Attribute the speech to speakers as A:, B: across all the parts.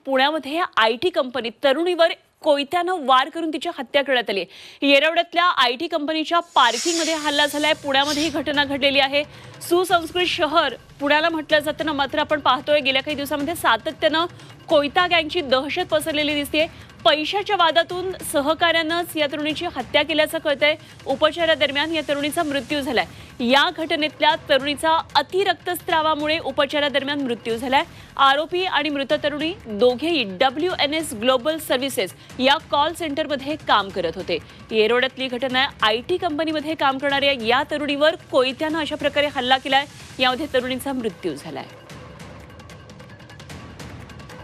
A: पुण्यामध्ये आयटी कंपनीत तरुणीवर कोयत्यानं वार करून तिची हत्या करण्यात आली। येरवड्यातल्या आयटी कंपनीच्या पार्किंगमध्ये हल्ला झालाय। पुण्यामध्ये ही घटना घडलेली आहे। सुसंस्कृत शहर पुण्याला म्हटलं जातं, मात्र आपण पाहतोय गेल्या काही दिवसांमध्ये सातत्यानं कोयता गँगची दहशत पसरलेली दिसते। पैशाच्या वादातून सहकार्यानंच या तरुणीची हत्या केल्याचं कळतंय। उपचारादरम्यान या तरुणीचा मृत्यू झालाय। या घटनेतल्या तरुणीचा अतिरक्तस्रावामुळे उपचारादरम्यान मृत्यू झालाय। आरोपी आणि मृत तरुणी दोघेही WNS ग्लोबल सर्व्हिसेस या कॉल सेंटरमध्ये काम करत होते। येरवड्यातली घटना आहे। आयटी कंपनीमध्ये काम करणाऱ्या या तरुणीवर कोयत्यानं अशा प्रकारे हल्ला केलाय। यामध्ये तरुणीचा मृत्यू झालाय।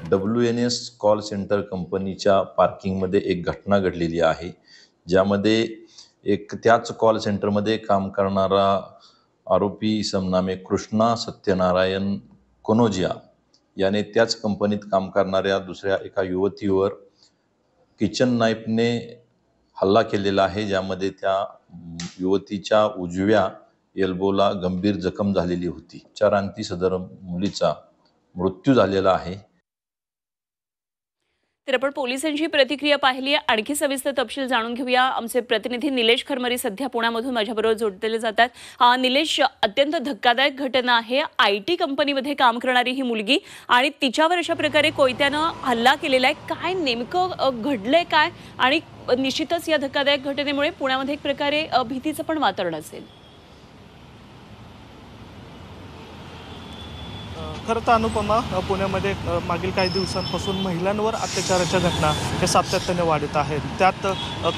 B: WNS कॉल सेंटर कंपनीच्या पार्किंगमध्ये एक घटना घडलेली आहे, ज्यामध्ये एक त्याच कॉल सेंटरमध्ये काम करणारा आरोपी समनामे कृष्णा सत्यनारायण कनोजिया याने त्याच कंपनीत काम करणाऱ्या दुसऱ्या एका युवतीवर किचन नाईफने हल्ला केलेला आहे, ज्यामध्ये त्या युवतीच्या उजव्या एल्बोला गंभीर जखम झालेली होती। उपचारांती सदर मुलीचा मृत्यू झालेला आहे।
A: तर आपण पोलिसांची प्रतिक्रिया पाहिली आहे। आणखी सविस्तर तपशील जाणून घेऊया। आमचे प्रतिनिधी निलेश खरमरी सध्या पुण्यामधून माझ्याबरोबर जोडलेले जातात। निलेश, अत्यंत धक्कादायक घटना आहे। आयटी कंपनीमध्ये काम करणारी ही मुलगी आणि तिच्यावर अशा प्रकारे कोयत्यानं हल्ला केलेला आहे। काय नेमकं घडलंय काय? आणि निश्चितच या धक्कादायक घटनेमुळे पुण्यामध्ये एक प्रकारे भीतीचं पण वातावरण असेल।
C: खरं तर अनुपमा, पुण्यामध्ये मागील काही दिवसांपासून महिलांवर अत्याचाराच्या घटना हे सातत्याने वाढत आहेत। त्यात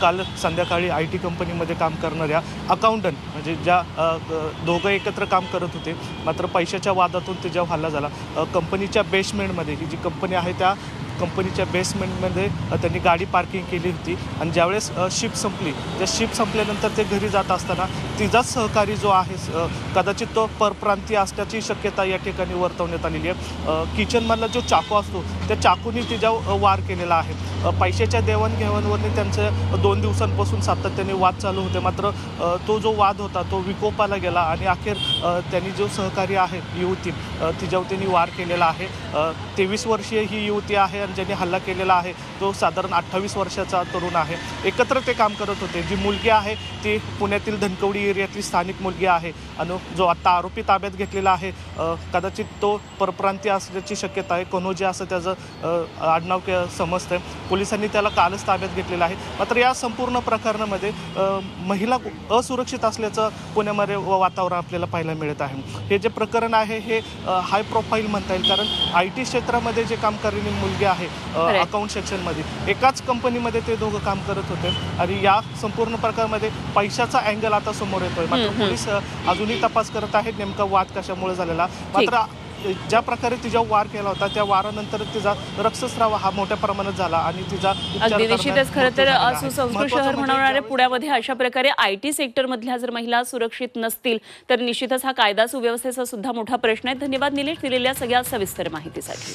C: काल संध्याकाळी आयटी कंपनीमध्ये काम करणाऱ्या अकाउंटंट म्हणजे ज्या दोघं एकत्र काम करत होते, मात्र पैशाच्या वादातून ते जेव्हा हल्ला झाला, कंपनीच्या बेसमेंटमध्ये ही जी कंपनी आहे त्या कंपनीच्या बेसमेंटमध्ये त्यांनी गाडी पार्किंग केली होती आणि ज्यावेळेस शिफ्ट संपली, त्या शिफ्ट संपल्यानंतर ते घरी जात असताना तिचाच सहकारी जो आहे कदाचित तो परप्रांतीय असण्याची शक्यता या ठिकाणी वर्तवण्यात आलेली आहे। किचनमधला जो चाकू असतो त्या चाकूने तिच्यावर वार केलेला आहे। पैशाच्या देवाणघेवाणीवरती त्यांचे 2 दिवसांपासून सातत्याने वाद चालू होते, मात्र तो जो वाद होता तो विकोपाला गेला आणि अखेर त्यांनी जो सहकारी आहे युवती तिच्यावर त्यांनी वार केलेला आहे। 23 वर्षीय ही युवती आहे आणि ज्यांनी हल्ला केलेला आहे तो साधारण 28 वर्षाचा तरुण आहे। एकत्र ते काम करत होते। जी मुलगी आहे ती पुण्यातील धनकवडी एरियातली स्थानिक मुलगी आहे आणि जो आता आरोपी ताब्यात घेतलेला आहे कदाचित तो परप्रांतीय असण्याची शक्यता आहे। कनोजिया असं त्याचं आडनाव समजतंय। पोलिसांनी त्याला कालच ताब्यात घेतलेलं आहे। मात्र या संपूर्ण प्रकरणामध्ये महिला असुरक्षित असल्याचं पुण्यामध्ये वातावरण आपल्याला पाहायला मिळत आहे। हे जे प्रकरण आहे हे हाय प्रोफाईल म्हणता येईल, कारण आयटी क्षेत्रामध्ये जे काम करणारी मुलगी आहे अकाउंट सेक्शनमध्ये एकाच कंपनीमध्ये ते दोघं काम करत होते आणि या संपूर्ण प्रकरणामध्ये पैशाचा अँगल आता समोर येतोय। मात्र पोलीस अजूनही तपास करत आहेत नेमका वाद कशामुळे झालेला। मात्र ज्या प्रकारे तिचा वार केला होता त्या वारानंतर तिचा रक्तस्राव हा मोठ्या प्रमाणात झाला आणि तिचा
A: निश्चितच खरं तर सुसंस्कृत शहर म्हणणाऱ्या पुण्यामध्ये अशा प्रकारे आयटी सेक्टर मधल्या जर महिला सुरक्षित नसतील तर निश्चितच हा कायदा सुव्यवस्थेचा सुद्धा मोठा प्रश्न आहे। धन्यवाद निलेश, दिलेल्या सगळ्या सविस्तर माहितीसाठी।